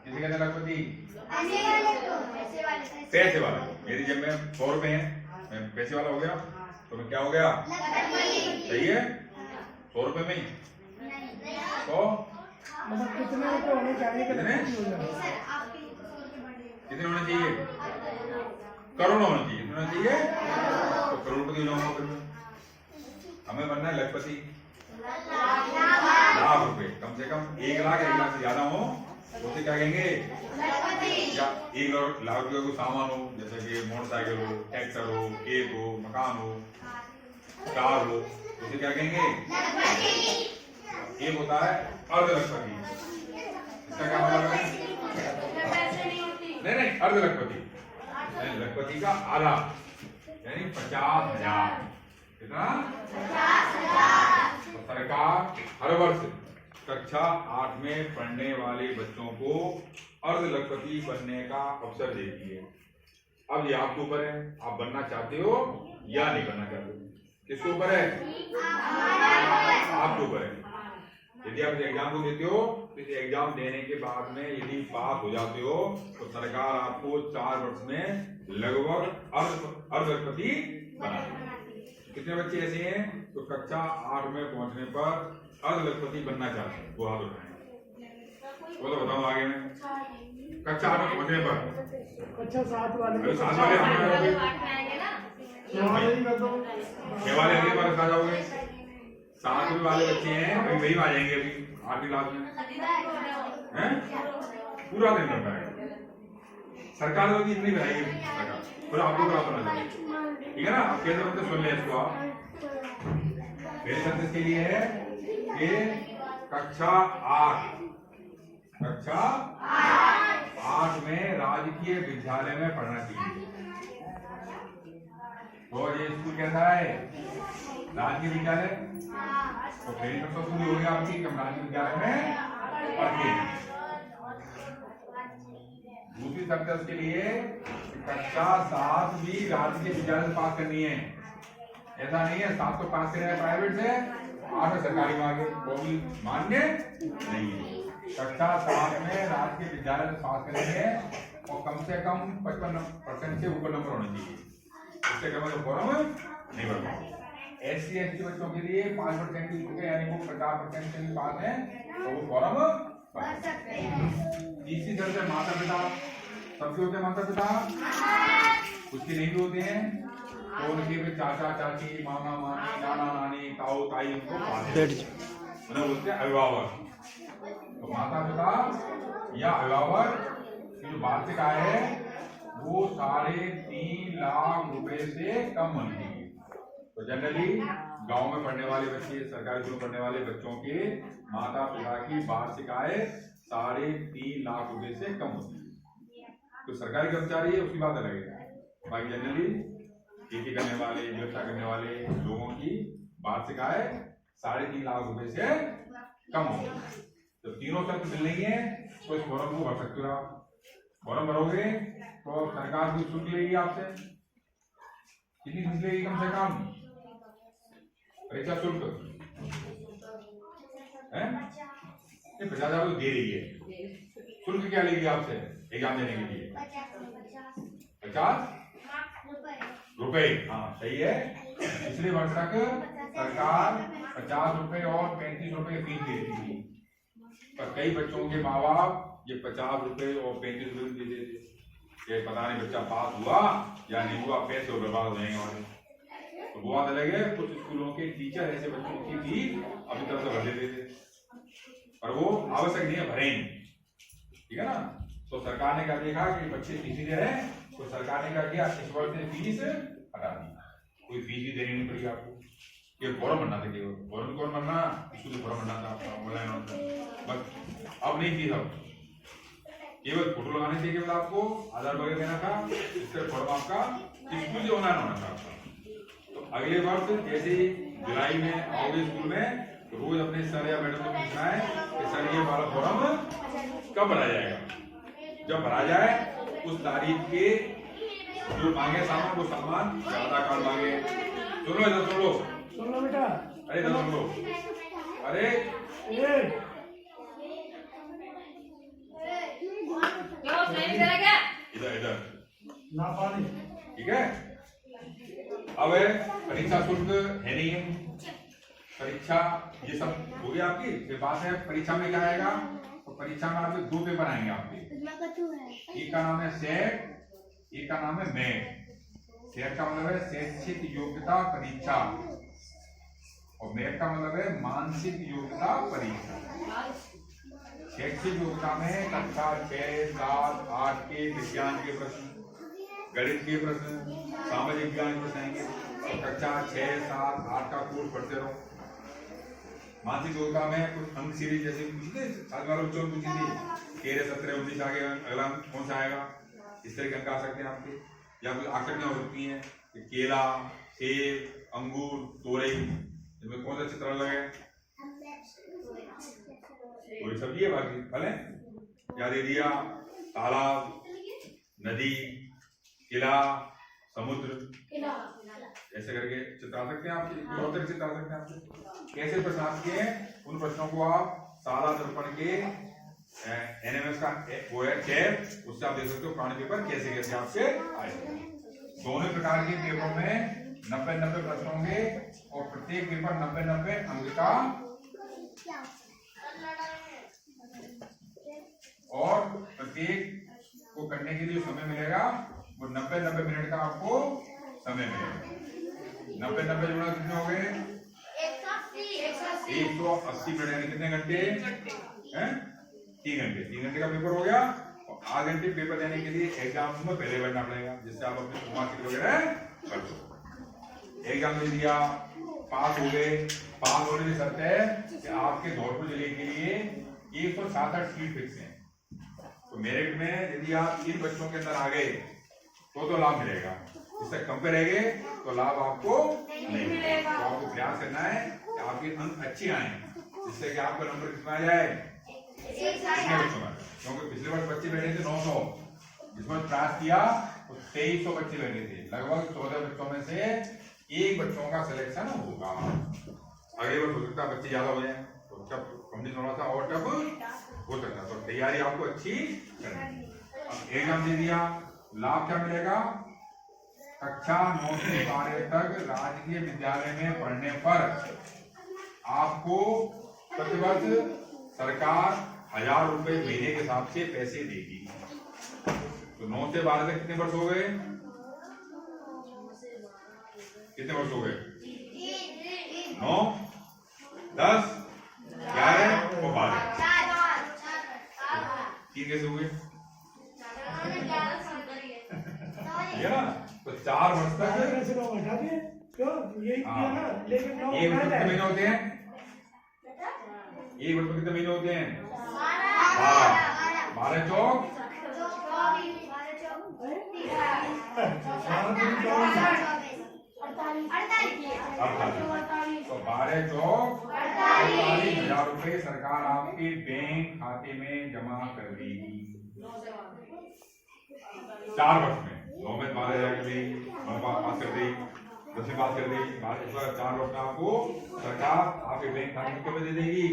किसे कहते हैं लखपति? पैसे वाला। मेरी जेब में 100 रुपए हैं, मैं पैसे वाला हो गया, तो मैं क्या हो गया? सही है, 100 रुपए में ही। तो कितने रुपए होने चाहिए? कितने होने चाहिए? करोड़ होने चाहिए। कितने होने चाहिए? तो करोड़पति हो जाऊंगा फिर मैं। हमें बनना है लखपति। लाख रुपए, कम से कम 1 लाख, 1 लाख से ज्यादा हो उसे क्या कहेंगे? या 1 लाख रुपए को सामान हो, जैसे कि मोटरसाइकिल हो, ट्रैक्टर हो, केक हो, मकान हो, कार हो, उसे क्या कहेंगे? एक होता है अर्ध लखपति। इसका क्या मतलब है? नहीं, अर्ध लखपति। लखपति का आधा, यानी 50,000। कितना? 50,000। तो सरकार हर वर्ष कक्षा 8 में पढ़ने वाले बच्चों को अर्ध लखपति बनने का अवसर देती है। अब ये आपके ऊपर है, आप बनना चाहते हो या नहीं बनना चाहते हो। किसके ऊपर है? आपके ऊपर है। यदि आप एग्जाम को देते हो तो इस एग्जाम देने के बाद में यदि पास हो जाते हो तो सरकार आपको 4 वर्ष में लगभग अर्ध लखपति बना देगी। कितने बच्चे ऐसे हैं तो कक्षा 8 में पहुंचने पर अर्ध लखपति बनना चाहते हैं? वो हाथ उठाएं। वो तो बताऊं आगे में। कक्षा 8 में पहुंचने पर अच्छा 7 वाले 7 वाले हम लोग 6 वाले अगली बार आ जाओगे। 7 वाले बच्चे हैं वही आ जाएंगे अभी 8वीं क्लास में हैं। पूरा दिन लगता है सरकार को इतनी बनाएगी सरकार, फिर आपको क्या करना चाहिए? ठीक है ना। आप केंद्र मंत्री सुन ले इसको। आप मेरे संदेश के लिए है कि कक्षा 8 में राजकीय विद्यालय में पढ़ना चाहिए। तो ये स्कूल कैसा है? राजकीय विद्यालय। तो पहली कक्षा पूरी हो गई आपकी, हम राजकीय विद्यालय में पढ़ते हैं। दूसरी सक्सेस के लिए कक्षा 7 भी राजकीय विद्यालय से पास करनी है। ऐसा नहीं है 7 तो पास करें प्राइवेट से, 8 सरकारी मांगे, वो भी मान्य नहीं है। कक्षा 7 में राजकीय विद्यालय से पास करेंगे और कम से कम 55% से ऊपर नंबर होने चाहिए। इससे कम तो फॉर्म नहीं भरना। SC ST बच्चों के लिए 5% की छूट है, यानी वो 50% से भी पास है तो वो फॉर्म भर सकते हैं। तीसरी तरह से माता पिता सबके होते हैं। माता पिता उसके नहीं भी होते हैं तो उनके भी चाचा चाची, मामा मामी, नाना नानी, ताऊ ताई उनको उन्हें बोलते हैं अभिभावक। तो माता पिता या अभिभावक की जो वार्षिक आय है वो 3.5 लाख रुपए से कम होनी चाहिए। तो जनरली गांव में पढ़ने वाले बच्चे, सरकारी स्कूल में पढ़ने वाले बच्चों के माता पिता की वार्षिक आय 3.5 लाख रुपए से कम होती है। तो सरकारी कर्मचारी है उसकी बात अलग है। बाकी जनरली खेती करने वाले, व्यवसाय करने वाले लोगों की वार्षिक आय 3.5 लाख रुपए से कम होती है। तो तीनों शर्त मिल रही है तो इस फॉर्म को भर सकते हो। आप फॉर्म भरोगे तो सरकार कुछ शुल्क लेगी आपसे। कितनी फीस लेगी? कम से कम परीक्षा शुल्क है 50,000 तो दे रही है। शुल्क क्या लेगी आपसे एग्जाम देने के लिए? 50 रुपए। हाँ सही है। पिछले वर्ष तक सरकार 50 रुपए और 35 रुपए फीस देती थी, पर कई बच्चों के माँ बाप ये 50 रुपए और 35 रुपए दे देते कि पता नहीं बच्चा पास हुआ या नहीं हुआ, पैसे बर्बाद हो जाएंगे हमारे। तो वो बात अलग है। कुछ स्कूलों के टीचर ऐसे बच्चों की फीस अभी तरह से भर देते थे, पर वो आवश्यक नहीं है, भरेंगे। ठीक है ना। तो सरकार ने क्या देखा कि बच्चे फीस दे रहे हैं तो सरकार ने क्या किया, इस वर्ष से फीस हटा दी। कोई फीस भी देनी नहीं पड़ी आपको। ये फॉर्म भरना था, केवल फॉर्म कौन भरना, स्कूल फॉर्म भरना था ऑनलाइन बस। अब नहीं थी, अब केवल फोटो लगाने से केवल आपको आधार वगैरह देना था, इससे फॉर्म आपका स्कूल से ऑनलाइन होना था। तो अगले वर्ष जैसे जुलाई में आओगे स्कूल में तो रोज अपने सर या मैडम को पूछना है कि सर ये वाला फॉर्म कब भरा जाएगा। जब भरा जाए उस तारीख के जो मांगे सामान, वो सामान आधार कार्ड मांगे। सुनो इधर, सुनो बेटा। अरे इधर सुनो। अरे इधर इधर, ना पानी। ठीक है। अब परीक्षा शुल्क है नहीं है, परीक्षा ये सब हो गया आपकी। फिर बात है परीक्षा में क्या आएगा, तो परीक्षा में आपके 2 पेपर आएंगे आपके। एक का नाम है सेट, एक का नाम है मेट। सेट का मतलब है शैक्षिक योग्यता परीक्षा और मेट का मतलब है मानसिक योग्यता परीक्षा। शैक्षिक योग्यता में कक्षा 6, 7, 8 के विज्ञान के प्रश्न, गणित के प्रश्न, सामाजिक विज्ञान के प्रश्न आएंगे। तो कक्षा 6, 7, 8 का कोर्स पढ़ते रहो। मानसिक योग्यता में कुछ अंक सीरीज जैसे पूछी थी, बच्चों ने पूछी थी 13, 17, 19 आगे अगला कौन सा आएगा, इस तरह के अंक आ सकते हैं आपके। या कुछ आकृतियां हो सकती हैं कि केला, सेब, अंगूर, तोरई, इनमें कौन सा चित्र लगे, पूरी सब्जी है, बाकी फल है। या दे दिया तालाब, नदी, किला, समुद्र, ऐसे करके चित्र आ सकते हैं आपके। बहुत तरह चित्र आ सकते हैं आपके। कैसे प्रश्न आपके, उन प्रश्नों को आप सादा दर्पण के एनएमएस का वो है टैब, उससे आप देख सकते हो पुराने पेपर कैसे कैसे आपके आए। दोनों प्रकार के पेपर में 90-90 प्रश्न होंगे और प्रत्येक पेपर 90-90 अंक का, और प्रत्येक को करने के लिए समय मिलेगा वो 90-90 मिनट का आपको समय मिलेगा। 90-90 जोड़ा कितने हो गए, 180 मिनट, यानी कितने घंटे हैं, 3 घंटे। 3 घंटे का पेपर हो गया और 8 घंटे पेपर देने के लिए एग्जाम में पहले बैठना पड़ेगा, जिससे आप अपने मार्क्स वगैरह कर दो। एग्जाम दे दिया, पास हो गए। पास होने की शर्त है कि आपके धौलपुर जिले के लिए 167 सीट फिक्स है। तो मेरिट में यदि आप 3 बच्चों के अंदर आ गए तो लाभ मिलेगा, इससे कम पे रह गए तो लाभ आपको नहीं मिलेगा। तो आपको प्रयास करना है कि आपके अंक अच्छे आए, जिससे कि आपका नंबर कितना आ जाए, बच्चों में। क्योंकि पिछले वर्ष बच्चे बैठे थे 900, इस वर्ष प्रयास किया तो 2300 बच्चे बैठे थे। लगभग 14 बच्चों में से 1 बच्चों का सिलेक्शन होगा। अगले वर्ष हो सकता है बच्चे ज्यादा हो जाए, तो तब कंपनी थोड़ा सा और टफ हो सकता है। तो तैयारी आपको अच्छी करनी। अब एग्जाम दे दिया, लाभ क्या मिलेगा, कक्षा 9 से 12 तक राजकीय विद्यालय में पढ़ने पर आपको प्रतिवर्ष सरकार 1000 रुपए महीने के हिसाब से पैसे देगी। तो 9 से 12 तक कितने वर्ष हो गए, कितने वर्ष हो गए, 9, 10, 11 और 12, 3 कैसे हुए, ये ना। तो 4 वर्ष तक यही किया ना, लेकिन एक वर्ष कितने महीने होते हैं, एक वर्ष में कितने महीने होते हैं, 12 चौक 48। तो 12 चौक 48,000 रुपए सरकार आपके बैंक खाते में जमा कर देगी 4 वर्ष में। 9 में 12,000 कर दी, 9 पास कर दी, 10वीं पास कर दी, 4 वर्ष में आपको सरकार आपके बैंक खाते में कितने दे देगी,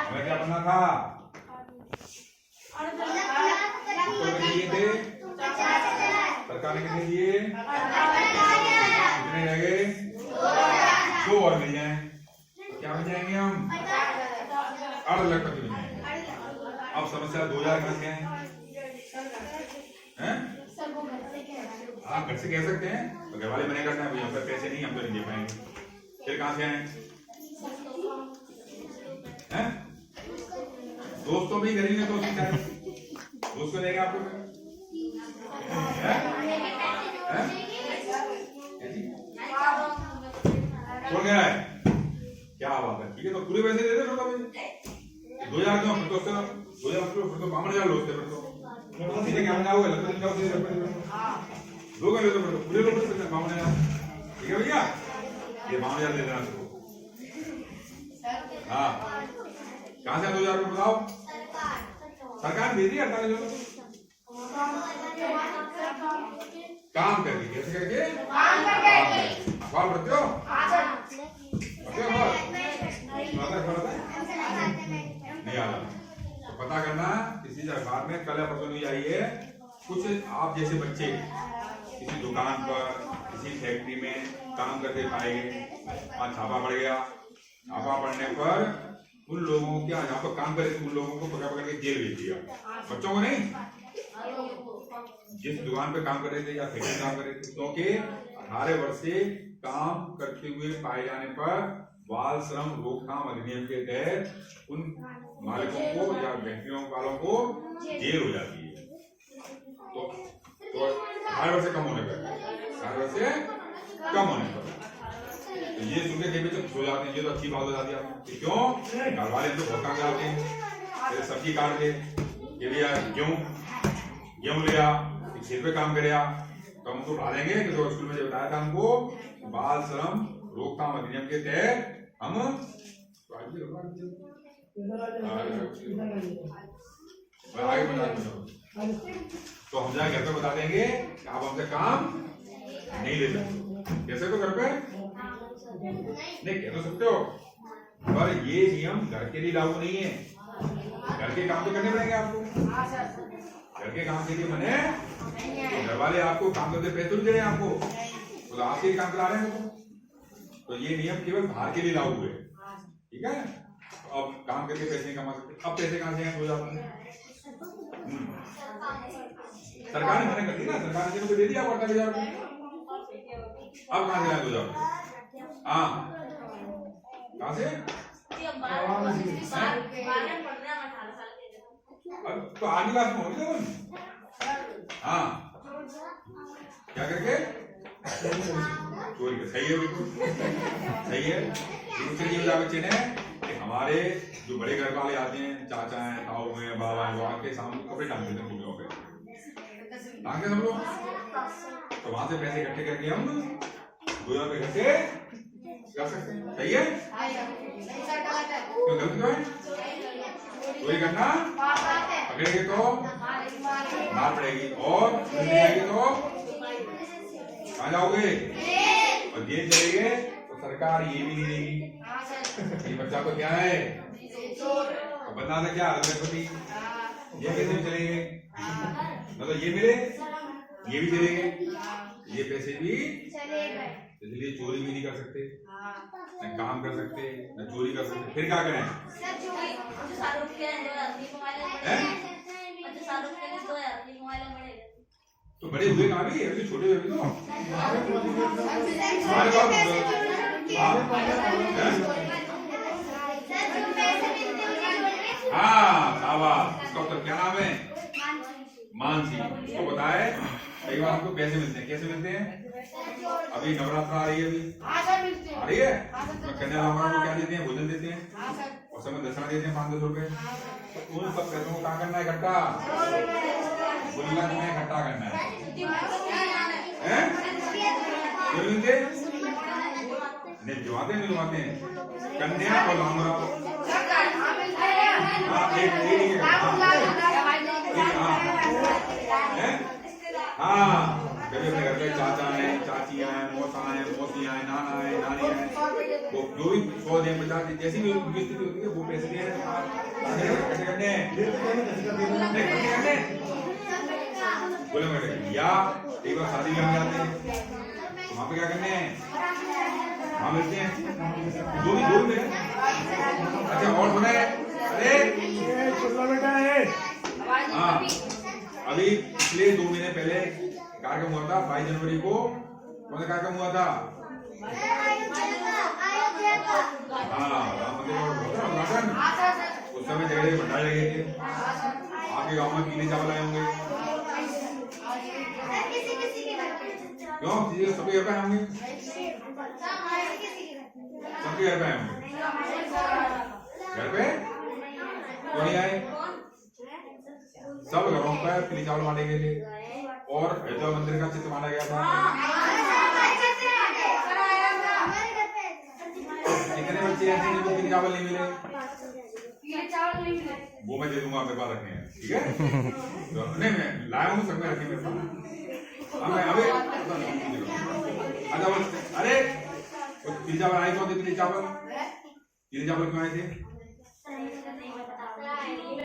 हमें क्या बनना था, दिए थे सरकार ने, कितने दिए, कितने रह गए, 2 और मिल जाए तो क्या मिल जाएंगे हम, 8 लाख मिल जाएंगे। अब समस्या 2000 घर के हैं, हाँ घर से कह सकते हैं, तो घर वाले मना करते हैं भैया पर पैसे नहीं, हम तो नहीं दे पाएंगे। फिर कहां से आए, दोस्तों भी गरीब है तो दोस्त को देंगे आपको, छोड़ गया है, क्या बात है, ठीक है। तो पूरे पैसे दे दे, 2000 क्यों, फिर तो 2000 फिर तो 52,000 लोग थे, फिर तो सीधे क्या जाओगे, लगता है जाओ सीधे दो कर लेते हो, पूरे लोग 52,000, ठीक है भैया, ये 52,000 दे देना इसको। हाँ कहां से 2,000 रुपये बताओ, सरकार दे दी 48,000 काम करके, कैसे करके, अखबार पढ़ते हो, नहीं आता, तो पता करना किसी अखबार में कल कल या परसों नहीं आई है, कुछ आप जैसे बच्चे किसी दुकान पर किसी फैक्ट्री में काम करते पाए गए, वहाँ छापा पड़ गया। छापा पड़ने पर उन लोगों के यहाँ पर काम करे उन लोगों को पकड़ के जेल भेज दिया, बच्चों को नहीं, जिस दुकान पे काम कर रहे थे या फैक्ट्री में काम कर रहे थे, क्योंकि 18 वर्ष से काम करते हुए पाए जाने पर बाल श्रम रोकथाम अधिनियम के तहत उन मालिकों को या फैक्ट्रियों वालों को जेल हो जाती है। तो 18 वर्ष से कम होने पर, 18 वर्ष से कम होने पर तो ये सुन के कई बच्चे सो जाते हैं, ये तो अच्छी बात हो जाती है आपको। क्यों? घर वाले तो बहुत काम कराते हैं, सब्जी काट के ये भैया गेहूं लिया, खेत पे काम करेगा, तो हम उनको उठा देंगे कि तो स्कूल में जो बताया था हमको बाल श्रम रोकथाम अधिनियम के तहत हम आगे बता देंगे। तो हम जाए घर पे बता देंगे कि आप हमसे काम नहीं ले सकते। कैसे? तो घर पे नहीं कह तो सकते हो, पर ये नियम घर के लिए लागू नहीं है। घर के काम तो करने पड़ेंगे आपको, घर के काम के लिए बने तो घर वाले आपको काम करते पैसे तो दे रहे हैं आपको, तो आपके काम करा रहे हैं। तो ये नियम केवल बाहर के लिए लागू है, ठीक है? तो अब काम करके पैसे नहीं कमा सकते, अब पैसे कहां से आएंगे? 2000 सरकार ने मना कर दी ना, सरकार ने तो दे दिया 48,000 रुपए, अब कहां से आए 2000? हाँ कहां से? अब तो आगे बात में होगी ना। हाँ क्या करके चोरी कर, सही है, बिल्कुल सही है। बच्चे ने कि हमारे जो बड़े घर वाले आते हैं, चाचा हैं, ताऊ हैं, बाबा हैं, वहां के सामने कपड़े टांग देते हैं फूलों पे, टांगते सब लोग, तो वहां से पैसे इकट्ठे करके हम 2000 रुपए इकट्ठे कर सकते हैं। सही है? क्यों गलत क्यों है? चोरी करना पकड़ेंगे तो मार पड़ेगी, और तो कहाँ जाओगे? और जेल चलेंगे तो सरकार ये भी नहीं देगी ये बच्चा को क्या है, तो बता दे क्या रघुपति, ये कैसे चलेंगे? मतलब ये मिले ये भी चलेंगे, ये पैसे भी, इसलिए चोरी भी नहीं कर सकते, न काम कर सकते, न चोरी कर सकते, फिर क्या करें? तो बड़े हुए कहाँ भी, अभी छोटे हुए भी तो हाँ शाबाश। इसका उत्तर क्या नाम है? मानसी। इसको बताए कई बार हमको पैसे मिलते हैं, कैसे मिलते हैं? अभी नवरात्र आ रही है, अभी आ रही है, तो कन्यादान को क्या देते हैं? भोजन देते हैं, और समय दक्षिणा देते हैं 500 रुपए। तो उन सब पैसों को क्या करना है? इकट्ठा गुल्लक में इकट्ठा करना है, नहीं जुआते नहीं जुआते हैं, कन्या और लांगरा हाँ, कभी अपने घर पे चाचा है, चाची है, मौसा है, मौसी है, नाना है, नानी है, वो जो भी 100 दें 50 दें, जैसी भी स्थिति होती है वो पैसे दें, बोले मैडम। या एक बार शादी में जाते हैं, वहाँ पे क्या करने हैं? वहाँ मिलते हैं, जो भी मिले। अच्छा और सुना है? अरे बेटा है, हाँ अभी पिछले 2 महीने पहले कार्यक्रम हुआ था, 22 जनवरी को। कौन सा कार्यक्रम हुआ था? हाँ राम मंदिर का उद्घाटन। उस समय जगह जगह भंडारे लगे थे, आपके गाँव में पीले चावल आए होंगे, क्यों? सबके घर पे आए होंगे, सबके घर पे आए होंगे, घर पे क्यों नहीं आए? सब घरों पर पीले चावल बांटे गए थे, और अयोध्या मंदिर का चित्र बांटा गया था। कितने बच्चे ऐसे जिनको पीले चावल नहीं मिले? वो मैं दे दूंगा, आपके पास रखे हैं, ठीक है? तो नहीं मैं लाया हूँ, सब में रखे मेरे पास। अबे अच्छा, अरे पीले चावल आए कौन थे? पीले चावल क्यों आए थे?